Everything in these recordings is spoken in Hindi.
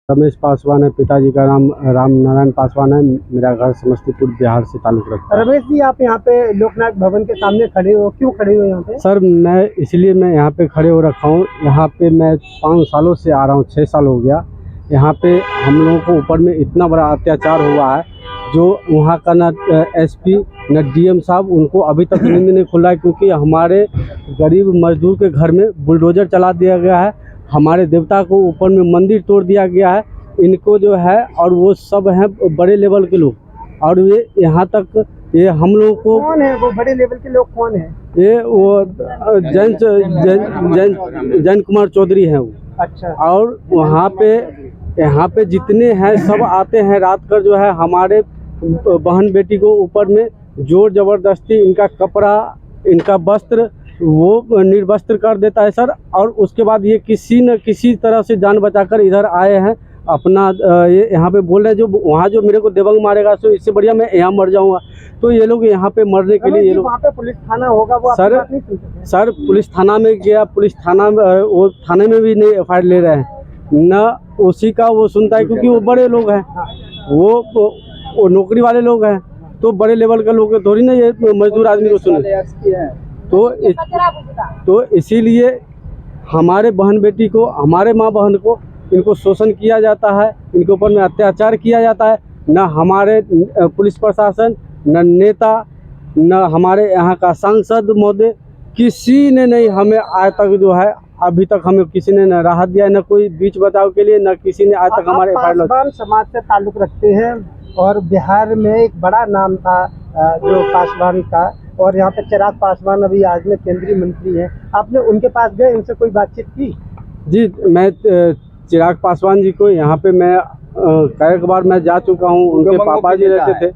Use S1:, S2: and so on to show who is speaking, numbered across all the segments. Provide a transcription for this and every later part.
S1: रमेश पासवान है, पिताजी का नाम राम नारायण पासवान है। मेरा घर समस्तीपुर बिहार से ताल्लुक़ रखता है।
S2: रमेश जी, आप यहाँ पे लोकनायक भवन के सामने खड़े हो, क्यों खड़े हो यहाँ पे?
S1: सर, मैं इसलिए यहाँ पे खड़े हो रखा हूँ। यहाँ पे मैं 5 सालों से आ रहा हूँ, 6 साल हो गया। यहाँ पे हम लोगों को ऊपर में इतना बड़ा अत्याचार हुआ है, जो वहाँ का न एसपी न डीएम साहब, उनको अभी तक नींद नहीं खुला है, क्योंकि हमारे गरीब मजदूर के घर में बुलडोजर चला दिया गया है। हमारे देवता को ऊपर में मंदिर तोड़ दिया गया है। इनको जो है, और वो सब हैं बड़े लेवल के लोग, और ये यहाँ तक ये हम लोगों को।
S2: कौन है वो बड़े लेवल के लोग? कौन है
S1: ये? वो जैन कुमार चौधरी हैं वो।
S2: अच्छा।
S1: और वहाँ पे यहाँ पे जितने हैं सब आते हैं रात कर, जो है हमारे बहन बेटी को ऊपर में जोर जबरदस्ती इनका कपड़ा, इनका वस्त्र वो निर्वस्त्र कर देता है सर। और उसके बाद ये किसी न किसी तरह से जान बचाकर इधर आए हैं अपना। ये यहाँ पे बोल रहे हैं, जो वहाँ जो मेरे को देवंग मारेगा, सो इससे बढ़िया मैं यहाँ मर जाऊँगा। तो ये लोग यहाँ पे मरने के लिए, ये लोग।
S2: वहाँ पे पुलिस थाना होगा, वो
S1: सर पुलिस थाना में गया, पुलिस थाना में वो थाने में भी नहीं एफआईआर ले रहे हैं, न उसी का वो सुनता है, क्योंकि वो बड़े लोग हैं, वो नौकरी वाले लोग हैं। तो बड़े लेवल के लोग थोड़ी ना ये मजदूर आदमी को सुने। तो इसीलिए हमारे बहन बेटी को, हमारे माँ बहन को, इनको शोषण किया जाता है, इनके ऊपर में अत्याचार किया जाता है। न हमारे पुलिस प्रशासन, न नेता, न हमारे यहाँ का सांसद महोदय, किसी ने नहीं हमें आज तक जो है, अभी तक हमें किसी ने न राहत दिया, न कोई बीच बचाव के लिए, न किसी ने आज तक हमारे
S2: पासवान समाज से ताल्लुक़ रखते हैं, और बिहार में एक बड़ा नाम था जो पासवान का, और यहाँ पे चिराग पासवान अभी आज में केंद्रीय मंत्री हैं। आपने उनके पास गए, उनसे कोई बातचीत की? जी,
S1: मैं चिराग पासवान जी को यहाँ पे मैं कई बार मैं जा चुका हूँ। उनके पापा जी रहते थे,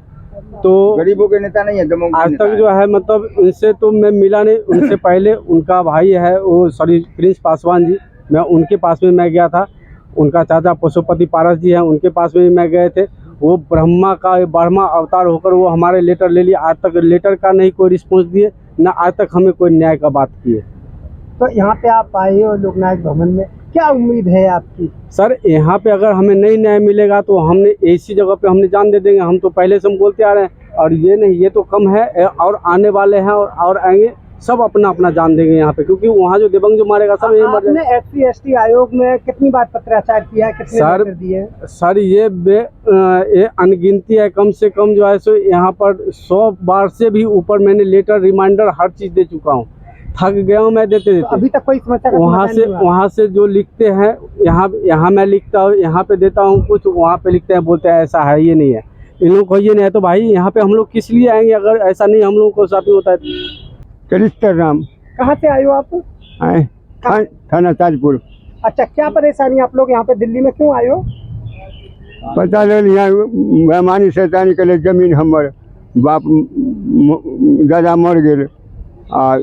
S1: तो
S3: गरीबों के नेता नहीं है।
S1: आज तक जो है, मतलब इनसे तो मैं मिला नहीं। उनसे पहले उनका भाई है वो, सॉरी, प्रिंस पासवान जी, मैं उनके पास में मैं गया था। उनका चाचा पशुपति पारस जी हैं, उनके पास में मैं गए थे। वो ब्रह्मा अवतार होकर वो हमारे लेटर ले लिए। आज तक लेटर का नहीं कोई रिस्पॉन्स दिए, ना आज तक हमें कोई न्याय का बात की है।
S2: तो यहाँ पे आप आए हो लोकनायक भवन में, क्या उम्मीद है आपकी?
S1: सर, यहाँ पे अगर हमें नहीं न्याय मिलेगा तो हमने ऐसी जगह पे हमने जान दे देंगे। हम तो पहले से हम बोलते आ रहे हैं, और ये नहीं, ये तो कम है, और आने वाले हैं और आएंगे, सब अपना अपना जान देंगे यहाँ पे, क्योंकि वहाँ जो देवंग जो मारेगा सब यही मर जाएगा।
S2: आपने SC/ST आयोग में कितनी बार पत्राचार किया है, कितने लेटर दिए?
S1: सर, ये अनगिनती है। कम से कम जो है सो यहाँ पर 100 बार से भी ऊपर मैंने लेटर, रिमाइंडर, हर चीज़ दे चुका हूँ। थक गया हूँ मैं देते।
S2: तो अभी तक कोई समस्या?
S1: वहाँ से जो लिखते हैं, यहाँ मैं लिखता हूँ, यहाँ पे देता हूँ कुछ, वहाँ पे लिखते हैं, बोलते हैं ऐसा है, ये नहीं है। इन लोगों को ये नहीं है, तो भाई यहाँ पे हम लोग किस लिए आएंगे अगर ऐसा नहीं हम लोगों को साथी होता है।
S3: चरित्र राम।
S2: कहाँ से आए हो आप?
S3: थाना ताजपुर।
S2: अच्छा, क्या परेशानी आप लोग यहाँ पे दिल्ली में क्यों आए हो?
S3: पता नहीं, यहाँ बेमानी शैतानी के लिए जमीन हमर बाप दादा मर गए, आ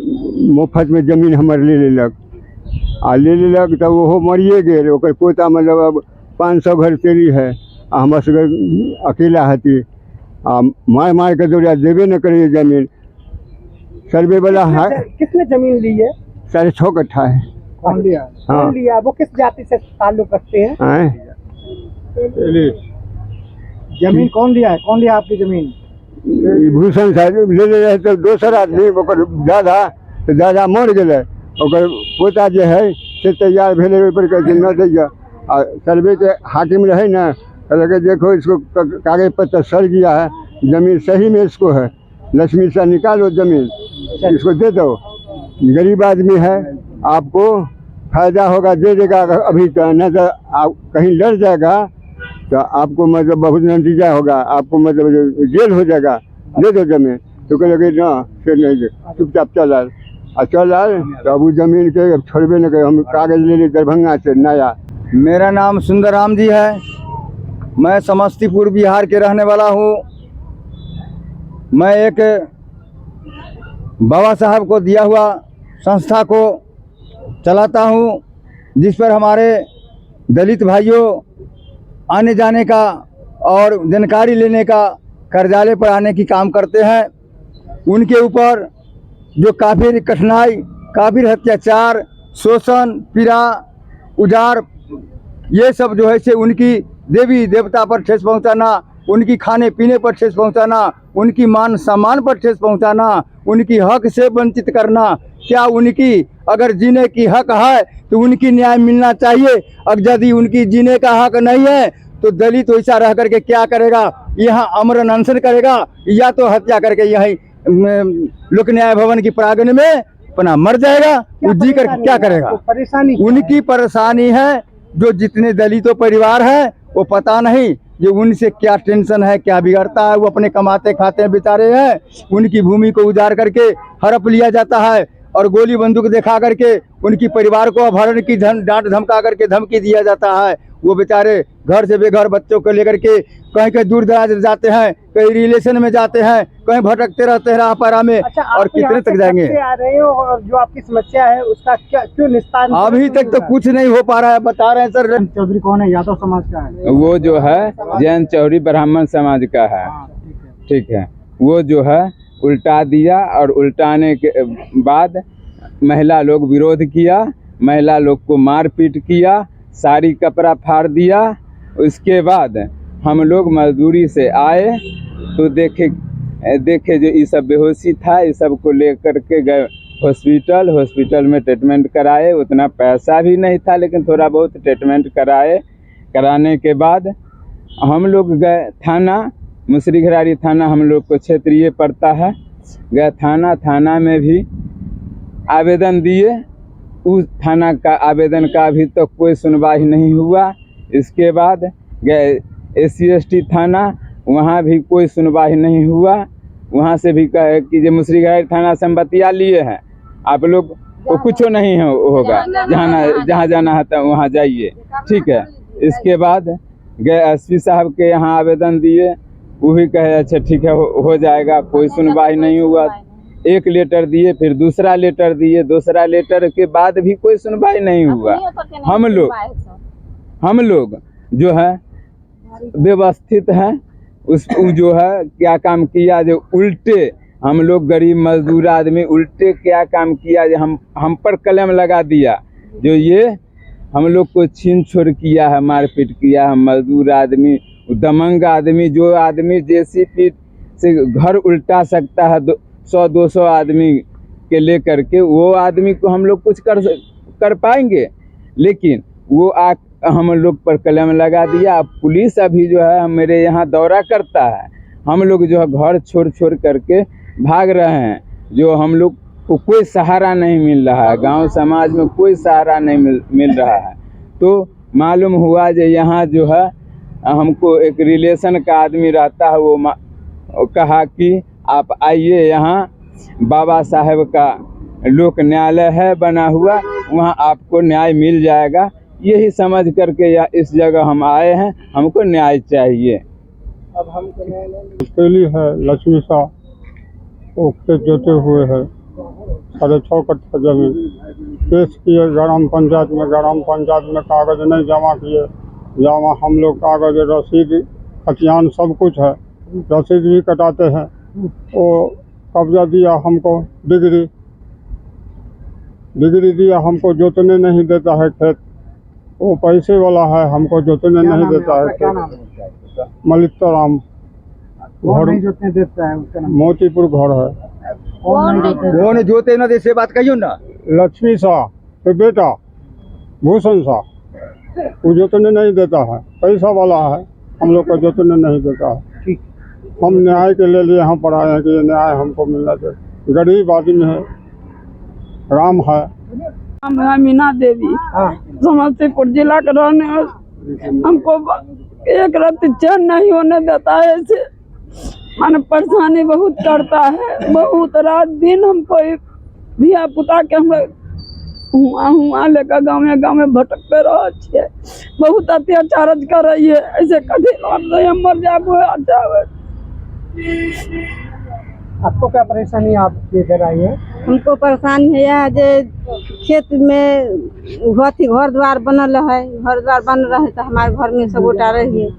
S3: मुफ्त में जमीन हमर ले लेलक, तो वो मरिए गए। ओकर पोता मतलब अब 500 घर तेरी है, हमर से अकेला हती, मार के दौड़ा देवे न करे जमीन। सर्वे वाला है।
S2: किसने जमीन ली है?
S3: 6.5 कट्ठा है।
S2: कौन लिया?
S3: हाँ।
S2: कौन लिया? वो किस जाति से ताल्लुक रखते हैं? जमीन कौन लिया है? कौन लिया आपकी जमीन?
S3: भूषण साहब ले रहे तो दोसर आदमी, दादा मर गए, पोता जो है से तैयार भेले न दैया। सर्वे के हाकिम रहे ना, देखो इसको कागज पत्र सर गया है, जमीन सही में इसको है, लक्ष्मी से निकालो जमीन, इसको दे दो। गरीब आदमी है, आपको फायदा होगा, दे देगा। अभी तो न तो आप कहीं लड़ जाएगा तो आपको मतलब बहुत नतीजा होगा, आपको मतलब जेल हो जाएगा। दे दो जमीन, तो कहेंगे ना, फिर नहीं दे, चुपचाप चल आए। तो अब जमीन के छोड़बे न करे, हम कागज ले लिए दरभंगा से नया।
S4: मेरा नाम सुंदराम जी है, मैं समस्तीपुर बिहार के रहने वाला हूँ। मैं एक बाबा साहब को दिया हुआ संस्था को चलाता हूँ, जिस पर हमारे दलित भाइयों आने जाने का और जानकारी लेने का, कार्यालय पर आने की काम करते हैं। उनके ऊपर जो काफ़ी कठिनाई, काफ़ी अत्याचार, शोषण, पीड़ा, उजाड़ ये सब जो है से उनकी देवी देवता पर ठेस पहुंचाना, उनकी खाने पीने पर ठेस पहुंचाना, उनकी मान सम्मान पर ठेस पहुंचाना, उनकी हक से वंचित करना। क्या उनकी अगर जीने की हक है तो उनकी न्याय मिलना चाहिए। अगर यदि उनकी जीने का हक नहीं है तो दलित वैसा रह करके क्या करेगा, यहाँ अमर अनशन करेगा या तो हत्या करके यहीं लोक न्याय भवन की प्रांगण में अपना मर जाएगा। वो जी करके क्या करेगा।
S2: परेशानी
S4: उनकी परेशानी है जो जितने दलितों परिवार है वो पता नहीं जो उनसे क्या टेंशन है, क्या बिगड़ता है। वो अपने कमाते खाते बेचारे हैं, उनकी भूमि को उजाड़ करके हड़प लिया जाता है और गोली बंदूक दिखा करके उनकी परिवार को अपहरण की डांट धमका करके धमकी दिया जाता है। वो बेचारे घर से बेघर बच्चों को लेकर के कहीं कहीं दूर दराज जाते हैं, कहीं रिलेशन में जाते हैं, कहीं भटकते रहते हैं राहपारा में।
S2: अच्छा,
S4: और कितने तक जाएंगे।
S2: आ रहे हो और जो आपकी समस्या है उसका क्या क्यों निस्तारण
S4: अभी तक तो कुछ नहीं हो पा रहा है। बता रहे हैं सर।
S2: चौधरी कौन है? यादव समाज का है।
S5: वो जो है जैन चौधरी ब्राह्मण समाज का है। ठीक है, वो जो है उल्टा दिया और उल्टाने के बाद महिला लोग विरोध किया, महिला लोग को मारपीट किया, साड़ी कपड़ा फाड़ दिया। उसके बाद हम लोग मजदूरी से आए तो देखे जो ये सब बेहोशी था, ये सब को लेकर के गए हॉस्पिटल में ट्रीटमेंट कराए। उतना पैसा भी नहीं था लेकिन थोड़ा बहुत ट्रीटमेंट कराने के बाद हम लोग गए थाना, मुसरीघरारी थाना हम लोग को क्षेत्रीय पड़ता है। गए थाना में भी आवेदन दिए। उस थाना का आवेदन का अभी तक कोई सुनवाई नहीं हुआ। इसके बाद गए SC/ST थाना, वहाँ भी कोई सुनवाई नहीं हुआ। वहाँ से भी कहे कि जो मुसरीघरारी थाना से हम बतिया लिए हैं, आप लोग को कुछ नहीं होगा, जहाँ जाना है तो वहाँ जाइए। ठीक है। इसके बाद गए SP साहब के यहाँ आवेदन दिए, वो भी कहे अच्छा ठीक है हो जाएगा। कोई सुनवाई नहीं हुआ। एक लेटर दिए, फिर दूसरा लेटर दिए, दूसरा लेटर के बाद भी कोई सुनवाई नहीं हुआ। हम लोग जो है व्यवस्थित हैं। उस जो है क्या काम किया जो उल्टे हम लोग गरीब मजदूर आदमी उल्टे क्या काम किया जो हम पर कलम लगा दिया। जो ये हम लोग को छीन छोड़ किया है, मारपीट किया है। मजदूर आदमी, दमंग आदमी, जो आदमी JCB से घर उल्टा सकता है 100-200 आदमी के लेकर के, वो आदमी को हम लोग कुछ कर पाएंगे। लेकिन वो हम लोग पर कलम लगा दिया। अब पुलिस अभी जो है मेरे यहाँ दौरा करता है। हम लोग जो है घर छोड़ करके भाग रहे हैं। जो हम लोग को कोई सहारा नहीं मिल रहा है, गांव समाज में कोई सहारा नहीं मिल रहा है। तो मालूम हुआ जो यहाँ जो है हमको एक रिलेशन का आदमी रहता है, वो कहा कि आप आइए, यहाँ बाबा साहेब का लोक न्यायालय है बना हुआ, वहाँ आपको न्याय मिल जाएगा। यही समझ करके या इस जगह हम आए हैं, हमको न्याय चाहिए।
S2: अब हमको न्याय
S3: मुश्किल है। लक्ष्मी शाह ओके जोते हुए है 6.5 कट्ठा जमीन पेश किए ग्राम पंचायत में। ग्राम पंचायत में कागज नहीं जमा किए। जमा हम लोग कागज, रसीद, खतियान सब कुछ है, रसीद भी कटाते हैं। वो कब्जा दिया हमको, डिग्री दिया हमको, जोतने नहीं देता है खेत। वो पैसे वाला है, हमको जोतने नहीं देता है खेत। मलित्ता राम घर
S2: नहीं जोतने देता है, उसका नाम
S3: मोतीपुर घर है।
S4: कौन जोते न दे से बात कहियो ना।
S3: लक्ष्मी शाह के बेटा भूषण शाह, वो जोतने नहीं देता है, पैसा वाला है, हम लोग को जोतने नहीं देता है।
S2: ठीक।
S3: हम न्याय के लिए यहाँ पर आए हैं कि ये न्याय हमको मिलना चाहिए। गरीब आदमी है, राम है।
S6: मीना देवी, समस्तीपुर जिला के रहने वाले। हमको एक रात चैन नहीं होने देता है, ऐसे माने परेशानी बहुत करता है। बहुत रात दिन हमको धिया पुता के हम हुआ लेकर गाँव में भटकते रह छे। बहुत अत्याचार कर रही है। ऐसे कभी मर जाए।
S2: आपको क्या परेशानी आप इधर आई है?
S7: हमको परेशानी है यह जो खेत में घर द्वार बनल है, घर द्वार बन रहा है तो हमारे घर में सब उठा रही है।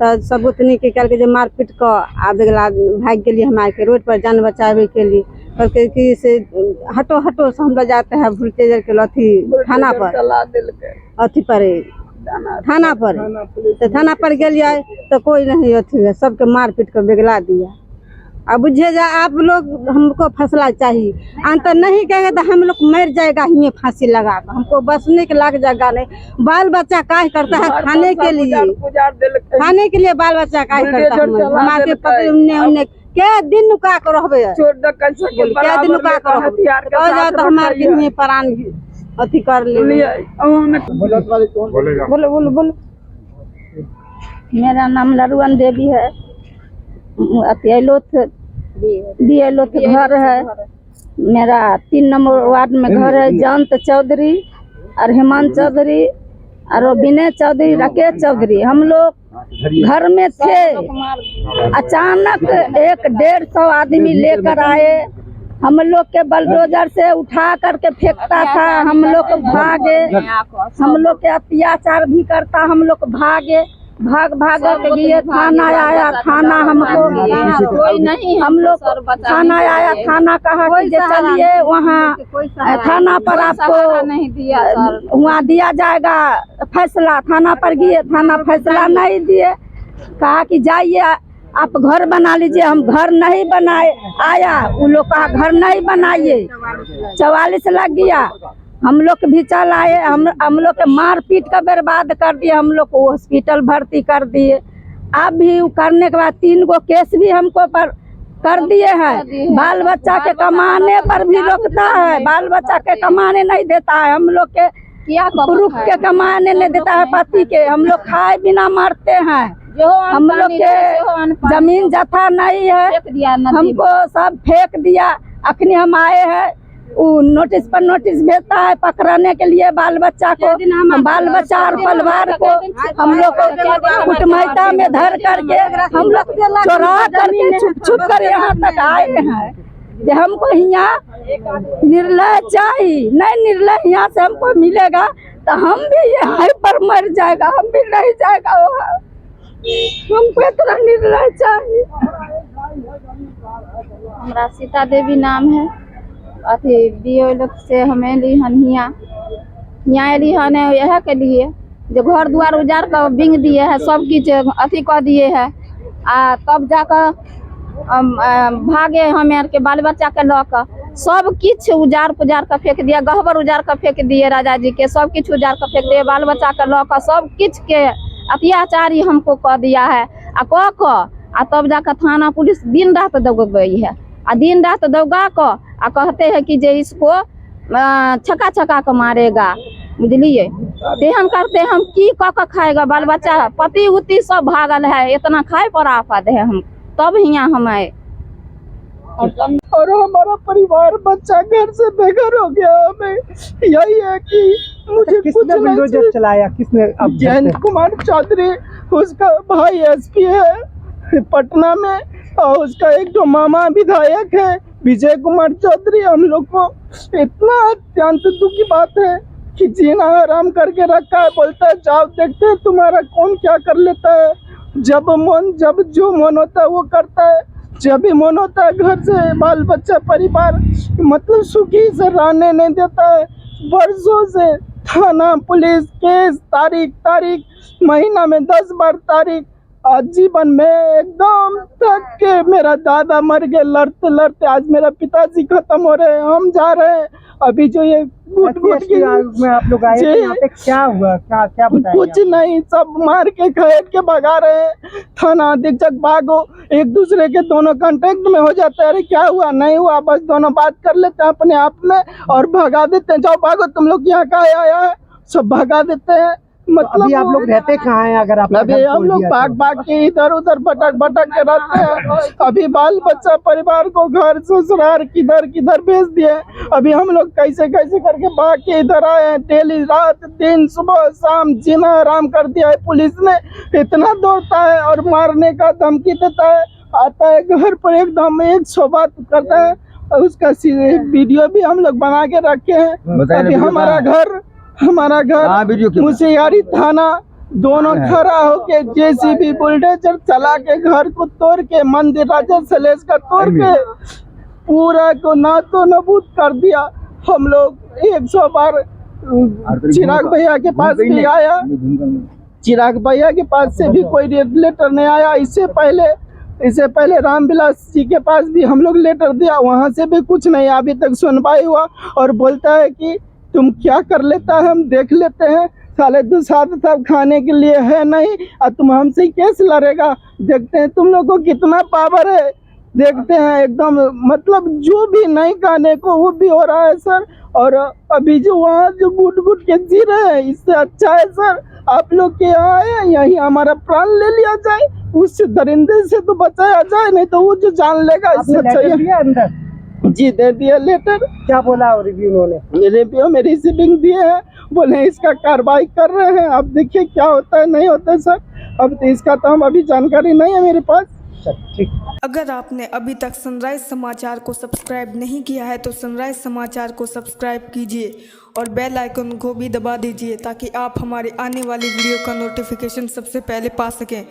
S7: तो सब उतनी के करके जो मारपीट कर आबे भाग के लिए हमारे के रोड पर जान बचावे के लिए करके कि से हटो से हम लोग जाते हैं वोल्टेज के अथी थाना पर, अथी पर थाना पर। तो थाना पर गेलिए तो कोई नहीं अथी है, सबके मार पीट कर बेगला दिया। अब बुझे जा आप लोग, हमको फैसला चाहिए। अंतर नहीं कहेंगे तो हम लोग मर जाएगा ही फांसी लगा कर, हमको बसने के लग जाएगा नहीं। बाल बच्चा काय करता है खाने के लिए, खाने के लिए बाल बच्चा काय करता है। हमारे पति उन्ने क्या दिन नुका कर रहबे, क्या दिन नुका कर रहबे तो हमारे दिन में प्राण अथी कर ले। बोलो बोलो बोलो। मेरा नाम लरुवन देवी है, अतिलोथ घर है। मेरा 3 नंबर वार्ड में घर है। जयंत चौधरी और हेमंत चौधरी और विनय चौधरी, राकेश चौधरी, हम लोग घर में थे। अचानक 100-150 आदमी लेकर आए, हम लोग के बलडोजर से उठा करके फेंकता था। हम लोग भागे, हम लोग के अत्याचार भी करता, हम लोग भागे, भाग के लिए थाना आया। थाना हमको कोई नहीं, हम लोग थाना आया, थाना कहा कि चलिए वहाँ थाना पर आपको नहीं दिया, वहाँ दिया जाएगा फैसला। थाना पर गए, थाना फैसला नहीं दिए, कहा कि जाइए आप घर बना लीजिए। हम घर नहीं बनाए, आया वो लोग कहा घर नहीं बनाइए, 44 लग गया। हम लोग भी चल आए, हम लोग के मार पीट का बर्बाद कर दिए, हम लोग को हॉस्पिटल भर्ती कर दिए। अब भी करने के बाद 3 गो केस भी हमको पर कर दिए हैं। बाल बच्चा के कमाने पर भी रोकता है, बाल बच्चा के कमाने नहीं देता है। हम लोग के पुरुष के कमाने नहीं देता है, पति के। हम लोग खाए बिना मरते हैं। हम लोग के जमीन जथा नहीं है, हमको सब फेंक दिया। अखनी हम आए हैं, वो नोटिस पर नोटिस भेजता है पकड़ने के लिए बाल बच्चा को। बाल बच्चा और परिवार को हम लोग को कुटमैता में धर करके हम लोग चोरा करके छुप कर यहाँ तक आए हैं। कि हमको यहाँ निर्णय चाहिए, नहीं निर्णय यहाँ से हमको मिलेगा तो हम भी यहाँ पर मर जाएगा, हम भी नहीं जाएगा वहाँ। हमको इतना निर्णय चाहिए।
S8: हमारा सीता देवी नाम है। अथी दियो से हमें लिहन यहाँ लिहन है यह के लिए जो घर द्वार उजाड़ कर बिंग दिए है, सब किच अथी कर दिए है। तब जाकर भागे हमें के बाल बच्चा के लौकर सब किच उजाड़ पुजार कर फेंक दिया, गहबर उजाड़ कर फेंक दिए राजा जी के, सब किच उजाड़ कर फेंक दिए। बाल बच्चा के लौकर सब किच के अत्याचारी हमको कर दिया है। तब जाकर थाना पुलिस दिन रात दौगई है, दिन रात दौगा को कहते हैं कि जे इसको छका कर मारेगा, बुझलिए। तेहन करते हम की क खाएगा बाल बच्चा, पति उति सब भागल है, इतना खाए पर आफत है। हम तब यहाँ हम आए
S2: और हमारा परिवार बच्चा घर से बेघर हो गया। हमें यही है कि मुझे किसने बुलडोजर चलाया, किसने? जयंत कुमार चौधरी, उसका भाई एसपी है पटना में, और उसका एक तो मामा विधायक है विजय कुमार चौधरी। हम लोग को इतना अत्यंत दुख की बात है कि जीना आराम करके रखा है। बोलता है जाओ देखते हैं तुम्हारा कौन क्या कर लेता है। जब जो मन होता है वो करता है। जब भी मन होता है घर से बाल बच्चा परिवार मतलब सुखी से रहने नहीं देता है। वर्षों से थाना पुलिस केस तारीख महीना में 10 बार तारीख। जीवन में एकदम तक के मेरा दादा मर गए लड़ते आज मेरा पिताजी खत्म हो रहे हैं। हम जा रहे हैं अभी जो ये में आप लोग आए थे यहाँ पे क्या हुआ, क्या बताया? कुछ नहीं, सब मार के खरीद के भगा रहे हैं। थाना अधीक्षक भागो, एक दूसरे के दोनों कांटेक्ट में हो जाते हैं। अरे क्या हुआ नहीं हुआ, बस दोनों बात कर लेते हैं अपने आप में और भगा देते हैं। जाओ भागो तुम लोग यहाँ का आया है, सब भगा देते हैं। मतलब अभी आप लोग रहते कहाँ हैं? अगर आप अभी हम लोग भाग के इधर उधर भटक के रहते हैं। अभी बाल बच्चा परिवार को घर ससुराल किधर भेज दिए। अभी हम लोग कैसे करके भाग के इधर आए हैं। डेली रात दिन सुबह शाम जीना आराम कर दिया है। पुलिस ने इतना दौड़ता है और मारने का धमकी देता है। आता है घर पर एकदम 100 बात करता है। और उसका वीडियो भी हम लोग बना के रखे हैं। अभी हमारा घर मुसियारी थाना दोनों खड़ा होके जेसीबी बुलडोजर चला के घर को तोड़ के मंदिर राजा सलेश का तोड़ के पूरा को नातो नबूद कर दिया। हम लोग 100 बार चिराग भैया के पास भी आया, चिराग भैया के पास से भी कोई लेटर नहीं आया। इससे पहले रामविलास जी के पास भी हम लोग लेटर दिया, वहाँ से भी कुछ नहीं, अभी तक सुनवाई हुआ। और बोलता है कि तुम क्या कर लेता है, हम देख लेते हैं, साले दो साथ सब खाने के लिए है नहीं और तुम हमसे केस लड़ेगा। देखते हैं तुम लोग को कितना पावर है, देखते हैं एकदम, मतलब जो भी नहीं खाने को वो भी हो रहा है सर। और अभी जो वहाँ जो घुट के जी रहे हैं, इससे अच्छा है सर आप लोग के यहाँ आए, यही हमारा प्राण ले लिया जाए, उस दरिंदे से तो बचाया जाए, नहीं तो वो जो जान लेगा इससे अच्छा अंदर। जी दे दिया लेटर। क्या बोला रिव्यू उन्होंने? रिव्यू में रिसीविंग दिए हैं, बोले इसका कार्रवाई कर रहे हैं, अब देखिए क्या होता है नहीं होता है सर। अब तो इसका तो हम अभी जानकारी नहीं है मेरे पास। ठीक।
S9: अगर आपने अभी तक सनराइज समाचार को सब्सक्राइब नहीं किया है तो सनराइज समाचार को सब्सक्राइब कीजिए और बेल आइकन को भी दबा दीजिए ताकि आप हमारे आने वाली वीडियो का नोटिफिकेशन सबसे पहले पा सकें।